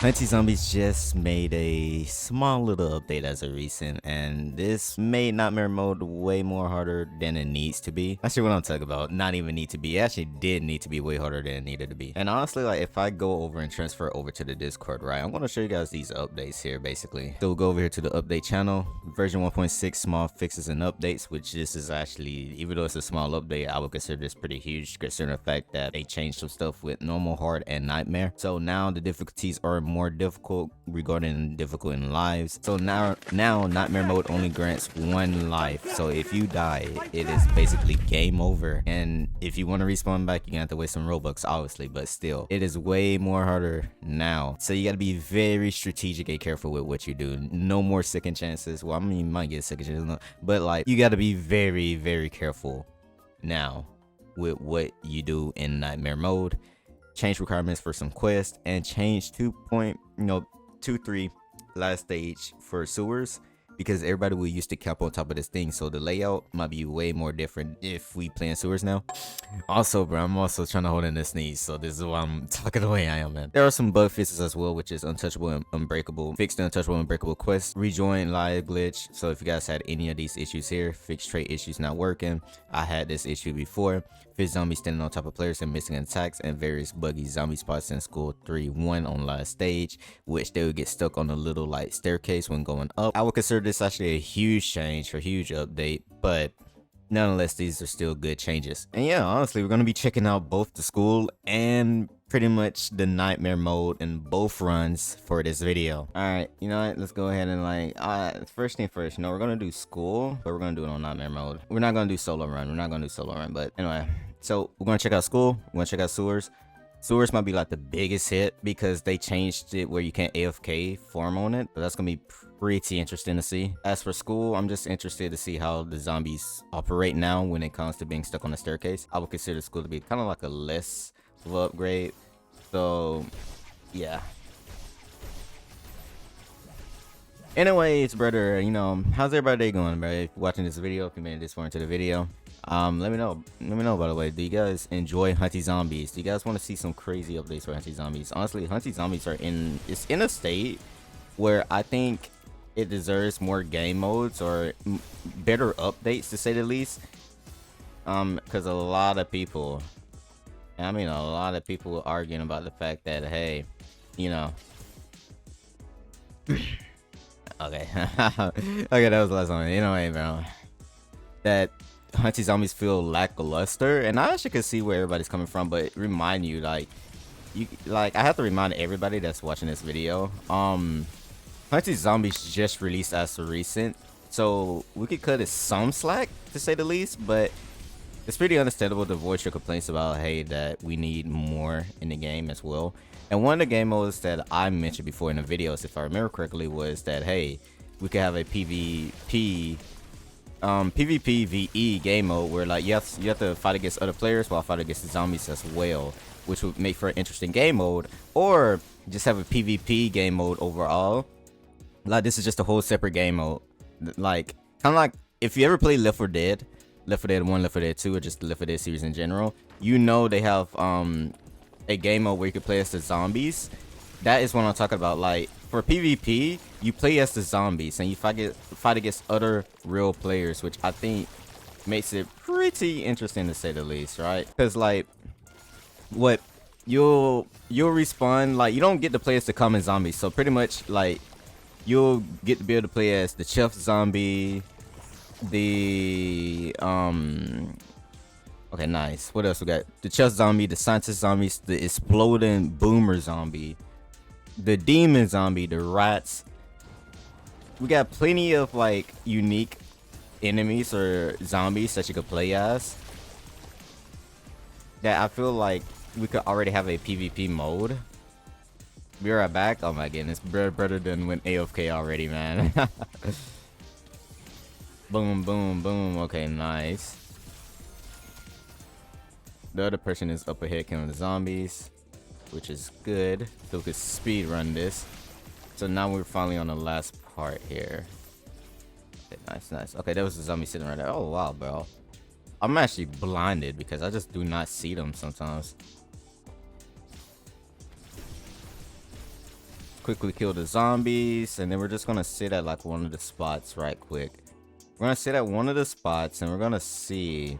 Hunty Zombies just made a small little update as of recent, and this made Nightmare Mode way more harder than it needs to be. Actually, what I'm talking about, not even need to be. It actually did need to be way harder than it needed to be. And honestly, like if I go over and transfer over to the Discord, right, I'm gonna show you guys these updates here, basically. So we'll go over here to the update channel, version 1.6, small fixes and updates, which this is actually, even though it's a small update, I would consider this pretty huge, considering the fact that they changed some stuff with normal, hard, and nightmare. So now the difficulties are more difficult regarding difficult in lives. So now nightmare mode only grants one life. So if you die, it is basically game over. And if you want to respawn back, you're gonna have to waste some Robux, obviously, but still, it is way more harder now. So you gotta be very strategic and careful with what you do. No more second chances. Well, I mean, you might get a second chance, but like you gotta be very, very careful now with what you do in nightmare mode. Change requirements for some quests and change 2.23 last stage for sewers, because everybody will used to camp on top of this thing, so the layout might be way more different if we play in sewers now. Also, bro, I'm also trying to hold in this sneeze, so this is why I'm talking the way I am, man. There are some bug fixes as well, which is untouchable and unbreakable. Fix the untouchable and unbreakable quest. Rejoin live glitch. So if you guys had any of these issues here, fix trait issues not working. I had this issue before. Fix zombies standing on top of players and missing attacks, and various buggy zombie spots in school 3-1 on last stage, which they would get stuck on a little like staircase when going up. I would consider this actually a huge change or huge update, but nonetheless, these are still good changes. And yeah, honestly, we're going to be checking out both the school and pretty much the nightmare mode in both runs for this video. All right, you know what? Let's go ahead and like, first thing first, we're going to do school, but we're going to do it on nightmare mode. We're not going to do solo run. We're not going to do solo run, but anyway. So we're going to check out school. We're going to check out sewers. Sewers might be like the biggest hit because they changed it where you can't AFK form on it, but that's going to be pretty interesting to see. As for school, I'm just interested to see how the zombies operate now when it comes to being stuck on the staircase. I would consider school to be kind of like a less of an upgrade. So yeah. Anyways, brother, how's everybody going, bro? If you're watching this video, if you made it this far into the video, let me know by the way. Do you guys enjoy Hunty Zombies? Do you guys want to see some crazy updates for Hunty Zombies? Honestly, Hunty Zombies it's in a state where I think it deserves more game modes or better updates, to say the least. Because a lot of people, a lot of people arguing about the fact that, hey, okay. Okay, that was the last one. Anyway, bro, that Hunty Zombies feel lackluster, and I actually can see where everybody's coming from, but remind you, I have to remind everybody that's watching this video, Hunty Zombies just released as of recent, so we could cut it some slack, to say the least, but it's pretty understandable to voice your complaints about, hey, that we need more in the game as well. And one of the game modes that I mentioned before in the videos, if I remember correctly, was that, hey, we could have a PvP VE game mode where like you have to fight against other players while fighting against the zombies as well, which would make for an interesting game mode. Or just have a PvP game mode overall. Like this is just a whole separate game mode. Like kind of like if you ever play Left 4 Dead 1, Left 4 Dead 2, or just the Left 4 Dead series in general, they have a game mode where you can play as the zombies. That is what I'm talking about. Like for PvP, you play as the zombies and you fight against other real players, which I think makes it pretty interesting, to say the least, right? Because like what you'll respawn, like you don't get to play as the common zombies, so pretty much like you'll get to be able to play as the chef zombie, the okay, nice. What else we got? The chest zombie, the scientist zombies, the exploding boomer zombie, the demon zombie, the rats. We got plenty of like unique enemies or zombies that you could play as, that I feel like we could already have a PvP mode. Be right back. Oh my goodness, better than when AFK already, man. Boom, boom, boom. Okay, nice. The other person is up ahead killing the zombies, which is good. So we could speed run this. So now we're finally on the last part here. Okay, nice. Okay, there was a zombie sitting right there. Oh wow, bro. I'm actually blinded because I just do not see them sometimes. quickly kill the zombies, and then we're just gonna sit at like one of the spots right quick. We're gonna sit at one of the spots, and we're gonna see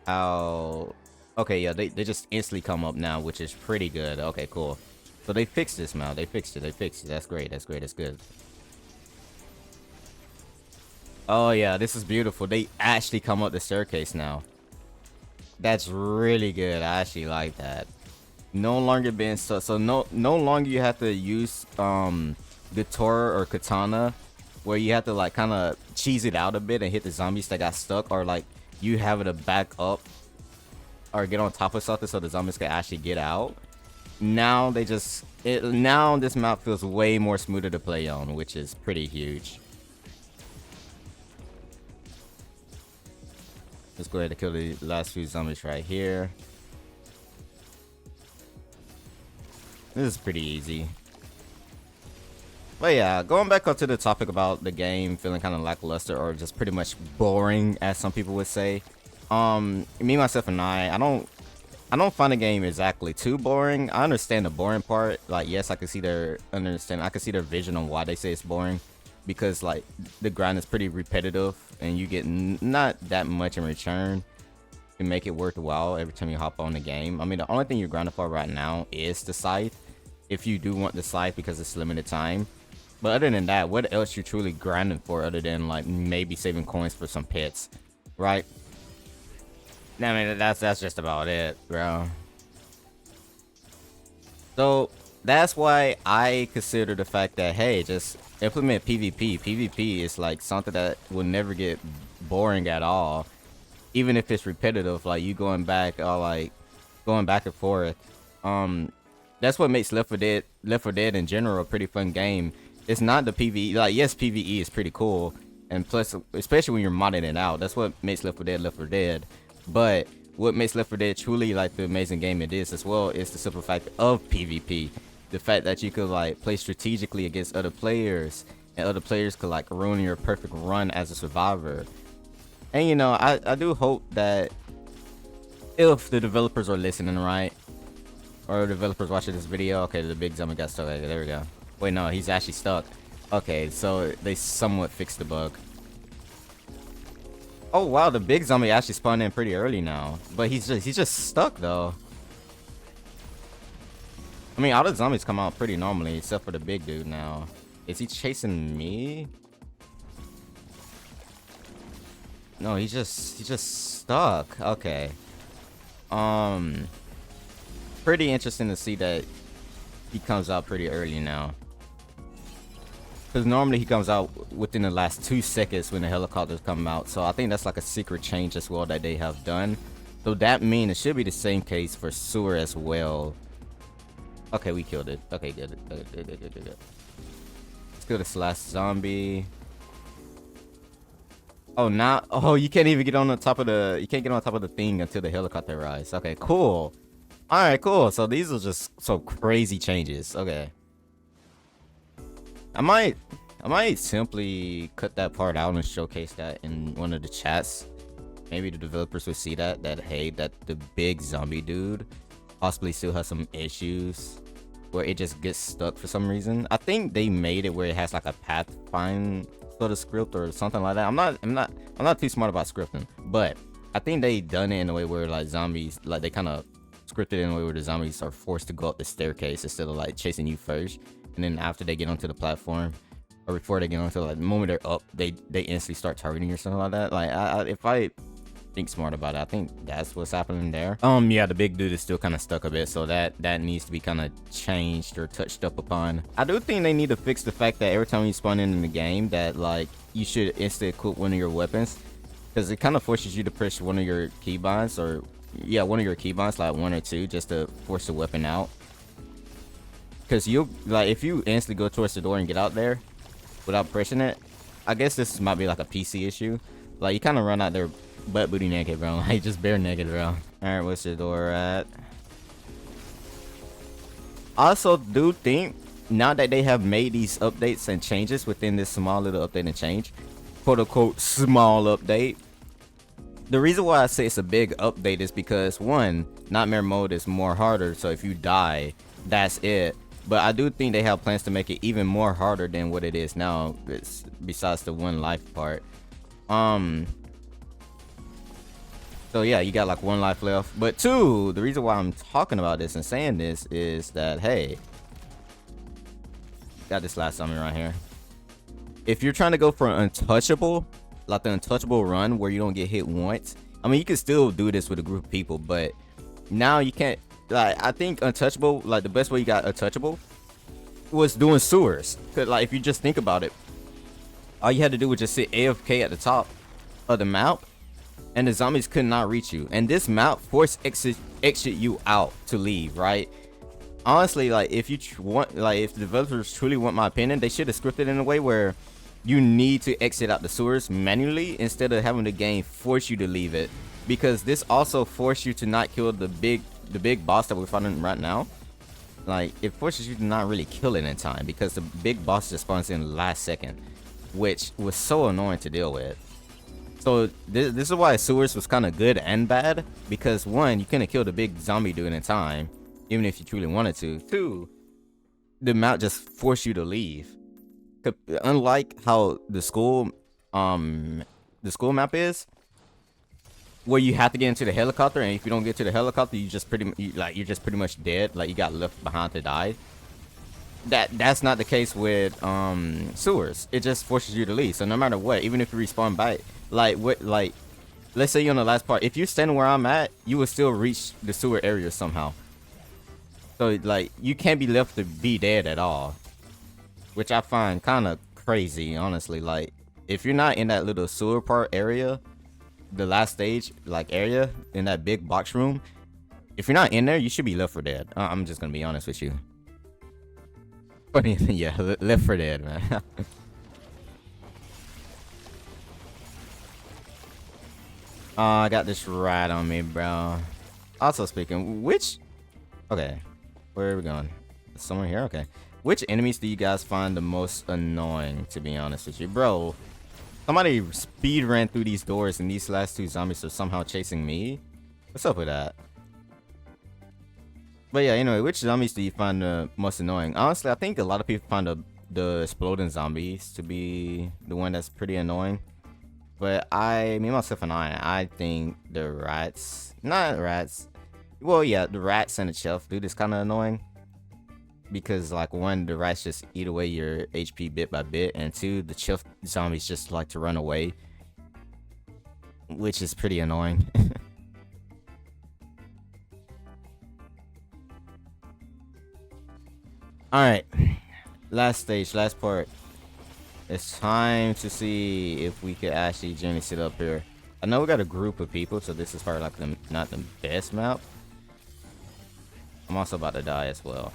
how... Okay, yeah, they just instantly come up now, which is pretty good. Okay, cool. So they fixed this now. They fixed it. That's great. That's good. Oh yeah, this is beautiful. They actually come up the staircase now. That's really good. I actually like that. No longer being stuck. So no longer you have to use guitar or katana, where you have to like kind of cheese it out a bit and hit the zombies that got stuck, or like you have it to back up or get on top of something so the zombies can actually get out. Now they just now this map feels way more smoother to play on, which is pretty huge. Let's go ahead and kill the last few zombies right here. This is pretty easy. But yeah, going back up to the topic about the game feeling kind of lackluster or just pretty much boring, as some people would say. Me, myself, and I don't find the game exactly too boring. I understand the boring part. Like, yes, I can see their vision on why they say it's boring, because like the grind is pretty repetitive and you get not that much in return to make it worthwhile every time you hop on the game. I mean, the only thing you're grinding for right now is the scythe, if you do want the scythe, because it's limited time. But other than that, what else you're truly grinding for other than like maybe saving coins for some pets, right? I mean, that's just about it, bro. So that's why I consider the fact that, hey, just implement PvP. PvP is like something that will never get boring at all, even if it's repetitive. Like you going back and forth. That's what makes Left 4 Dead in general a pretty fun game. It's not the PvE. Like, yes, PvE is pretty cool, and plus, especially when you're modding it out, that's what makes Left 4 Dead. But what makes Left 4 Dead truly like the amazing game it is as well is the simple fact of PvP. The fact that you could like play strategically against other players, and other players could like ruin your perfect run as a survivor. And you know, I do hope that if the developers are listening, right, or developers watching this video, okay, the big zombie got stuck. Okay, there we go. Wait, no, he's actually stuck. Okay, so they somewhat fixed the bug. Oh wow, the big zombie actually spawned in pretty early now, but he's just stuck though. I mean, all the zombies come out pretty normally, except for the big dude now. Is he chasing me? No, he's just stuck. Okay. Pretty interesting to see that he comes out pretty early now. Because normally he comes out within the last 2 seconds when the helicopters come out. So I think that's like a secret change as well that they have done. So that means it should be the same case for sewer as well. Okay, we killed it. Okay, good. Let's kill this last zombie. Oh, now, oh, you can't even get on the top of the, you can't get on top of the thing until the helicopter arrives. Okay, cool. All right, cool. So these are just some crazy changes. Okay. I might simply cut that part out and showcase that in one of the chats. Maybe the developers will see that hey, that the big zombie dude possibly still has some issues where it just gets stuck for some reason. I think they made it where it has like a path find sort of script or something like that. I'm not too smart about scripting, but I think they done it in a way where like zombies, like they kind of scripted in a way where the zombies are forced to go up the staircase instead of like chasing you first. And then after they get onto the platform, or before they get onto, like the moment they're up, they instantly start targeting or something like that. Like if I think smart about it, I think that's what's happening there. Yeah, the big dude is still kind of stuck a bit, so that needs to be kind of changed or touched up upon. I do think they need to fix the fact that every time you spawn in the game, that like you should instantly equip one of your weapons, because it kind of forces you to push one of your keybinds, or yeah, one of your keybinds, like 1 or 2, just to force the weapon out. Because you like, if you instantly go towards the door and get out there without pressing it, I guess this might be like a PC issue. Like you kind of run out there butt booty naked, bro. Like just bare naked, bro. All right, what's the door at? I also do think now that they have made these updates and changes within this small little update and change, quote unquote small update. The reason why I say it's a big update is because, one, Nightmare mode is more harder, so if you die, that's it. But I do think they have plans to make it even more harder than what it is now. It's, besides the 1 life part. So yeah, you got like 1 life left. But 2, the reason why I'm talking about this and saying this is that, hey, got this last summon right here. If you're trying to go for an untouchable, like the untouchable run where you don't get hit once, I mean, you can still do this with a group of people, but now you can't. Like, I think untouchable, like the best way you got untouchable was doing sewers. Cause like if you just think about it, all you had to do was just sit AFK at the top of the map, and the zombies could not reach you. And this map force exit you out to leave, right? Honestly, like if you want, like if the developers truly want my opinion, they should have scripted in a way where you need to exit out the sewers manually instead of having the game force you to leave it, because this also forces you to not kill the big boss that we're fighting right now. Like it forces you to not really kill it in time because the big boss just spawns in the last second, which was so annoying to deal with. So this is why sewers was kind of good and bad, because 1, you couldn't kill the big zombie dude in time even if you truly wanted to. 2, the map just forced you to leave. Unlike how the school map is, where you have to get into the helicopter, and if you don't get to the helicopter, you're just pretty much dead. Like you got left behind to die. That's not the case with sewers. It just forces you to leave. So no matter what, even if you respawn back, like let's say you're on the last part, if you're standing where I'm at, you will still reach the sewer area somehow. So like you can't be left to be dead at all, which I find kind of crazy, honestly. Like if you're not in that little sewer part area, the last stage like area in that big box room, if you're not in there, you should be left for dead. I'm just gonna be honest with you. But yeah, left for dead, man. Oh, I got this rat on me, bro. Also speaking, okay, where are we going? Someone here? Okay. Which enemies do you guys find the most annoying, to be honest with you? Bro, somebody speed ran through these doors and these last 2 zombies are somehow chasing me? What's up with that? But yeah, anyway, which zombies do you find the most annoying? Honestly, I think a lot of people find the exploding zombies to be the one that's pretty annoying. But me, myself, and I think the rats, not rats. Well, yeah, the rats and the chef dude is kind of annoying. Because, like, 1, the rats just eat away your HP bit by bit. And 2, the chef zombies just like to run away. Which is pretty annoying. Alright. Last stage, last part. It's time to see if we could actually genuinely sit up here. I know we got a group of people, so this is probably like not the best map. I'm also about to die as well.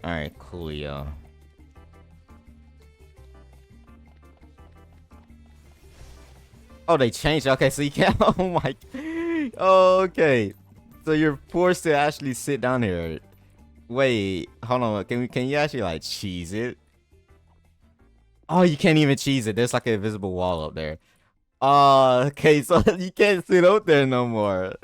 Alright, cool, y'all. Oh, they changed. Okay, so you can't. Oh my. Oh, okay. So you're forced to actually sit down here. Wait, hold on. Can you actually like cheese it? Oh, you can't even cheese it. There's like an invisible wall up there. Oh, okay. So you can't sit out there no more.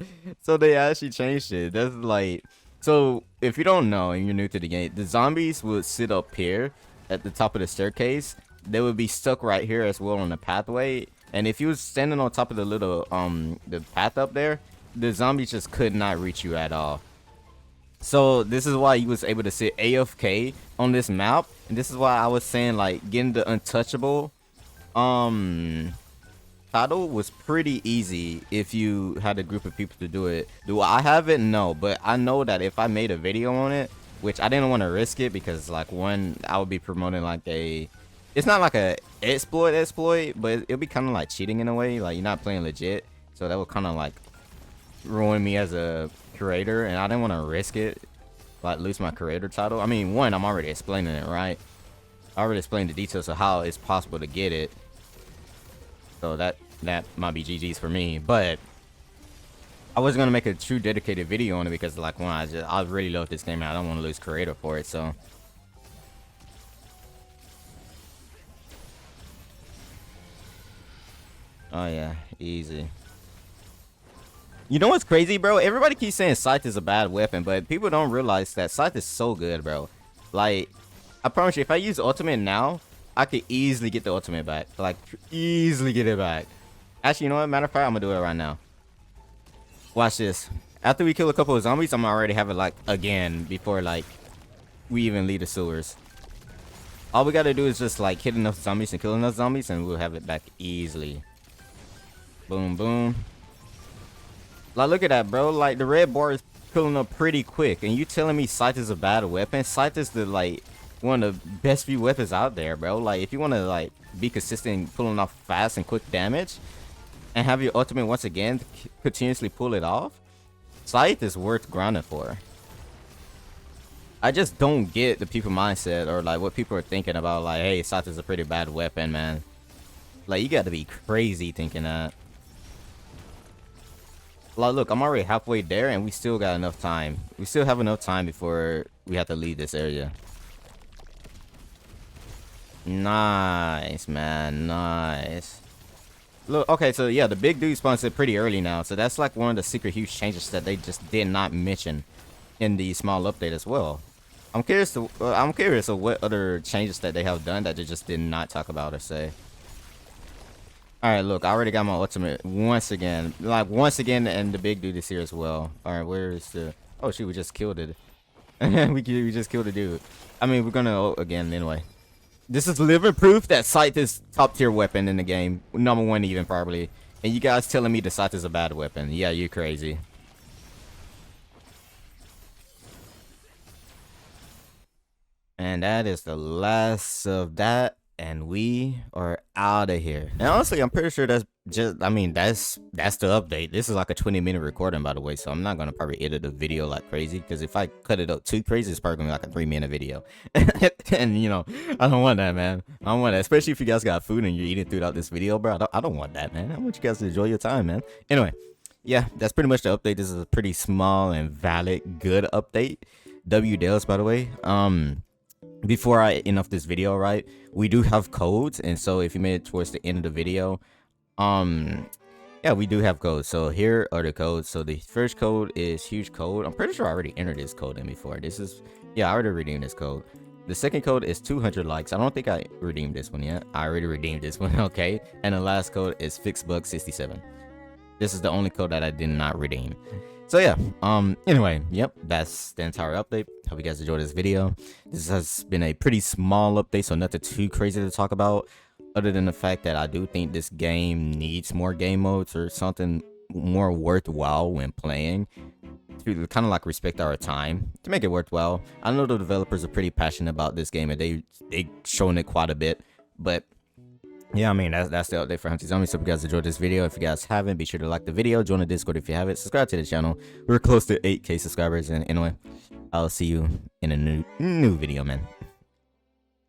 So they actually changed it. That's like. So if you don't know and you're new to the game, the zombies would sit up here at the top of the staircase. They would be stuck right here as well on the pathway. And if you was standing on top of the little the path up there, the zombies just could not reach you at all. So this is why you was able to sit AFK on this map, and this is why I was saying like getting the untouchable title was pretty easy if you had a group of people to do it. Do I have it? No, but I know that if I made a video on it, which I didn't want to risk it because like I would be promoting like it's not like a exploit, but it'll be kind of like cheating in a way, like you're not playing legit, so that would kind of like ruin me as a creator, and I didn't want to risk it, like lose my creator title. I mean, I'm already explaining it, right? I already explained the details of how it's possible to get it, so that might be GG's for me. But I was gonna make a true dedicated video on it because like I really love this game and I don't want to lose creator for it. So oh yeah, easy. You know what's crazy, bro? Everybody keeps saying Scythe is a bad weapon, but people don't realize that Scythe is so good, bro. Like, I promise you, if I use ultimate now, I could easily get the ultimate back. Like, easily get it back. Actually, you know what? Matter of fact, I'm gonna do it right now. Watch this. After we kill a couple of zombies, I'm already have it, like, again, before, like, we even leave the sewers. All we gotta do is just, like, hit enough zombies and kill enough zombies, and we'll have it back easily. Boom, boom. Like, look at that, bro. Like, the red bar is filling up pretty quick. And you telling me Scythe is a bad weapon? Scythe is the, like, one of the best few weapons out there, bro. Like, if you want to, like, be consistent in pulling off fast and quick damage and have your ultimate once again continuously pull it off, Scythe is worth grinding for. I just don't get the people mindset or, like, what people are thinking about, like, hey, Scythe is a pretty bad weapon, man. Like, you got to be crazy thinking that. Like, look, I'm already halfway there, and we still got enough time. We still have enough time before we have to leave this area. Nice, man. Nice. Look, okay, so yeah, the big dude spawns it pretty early now. So that's like one of the secret huge changes that they just did not mention in the small update as well. I'm curious of what other changes that they have done that they just did not talk about or say. Alright, look, I already got my ultimate once again. Like, once again, and the big dude is here as well. Alright, where is the... Oh, shoot, we just killed it. we just killed the dude. I mean, we're gonna... again, anyway. This is living proof that Scythe is top tier weapon in the game. Number 1 even, probably. And you guys telling me the Scythe is a bad weapon. Yeah, you're crazy. And that is the last of that. And we are out of here. And honestly, I'm pretty sure that's just, I mean, that's the update. This is like a 20-minute recording, by the way, so I'm not gonna probably edit the video like crazy, because if I cut it up too crazy, it's probably gonna be like a 3-minute video. And you know, I don't want that, man. I don't want that, especially if you guys got food and you're eating throughout this video, bro. I don't want that, man. I want you guys to enjoy your time, man. Anyway, yeah, that's pretty much the update. This is a pretty small and valid, good update. W Dales, by the way. Before I end off this video, right, we do have codes, and so if you made it towards the end of the video, yeah, we do have codes. So here are the codes. So the first code is huge code. I'm pretty sure I already entered this code in before. This is, yeah, I already redeemed this code. The second code is 200 likes. I don't think I redeemed this one yet. I already redeemed this one. Okay, and the last code is fixbug67. This is the only code that I did not redeem. So yeah, anyway, yep, that's the entire update. Hope you guys enjoyed this video. This has been a pretty small update, so nothing too crazy to talk about, other than the fact that I do think this game needs more game modes or something more worthwhile when playing, to kind of like respect our time, to make it worthwhile. I know the developers are pretty passionate about this game, and they shown it quite a bit, but yeah, I mean, that's the update for Hunty Zombies. So if you guys enjoyed this video, if you guys haven't, be sure to like the video, join the Discord if you haven't, subscribe to the channel. We're close to 8K subscribers, and anyway, I'll see you in a new video, man.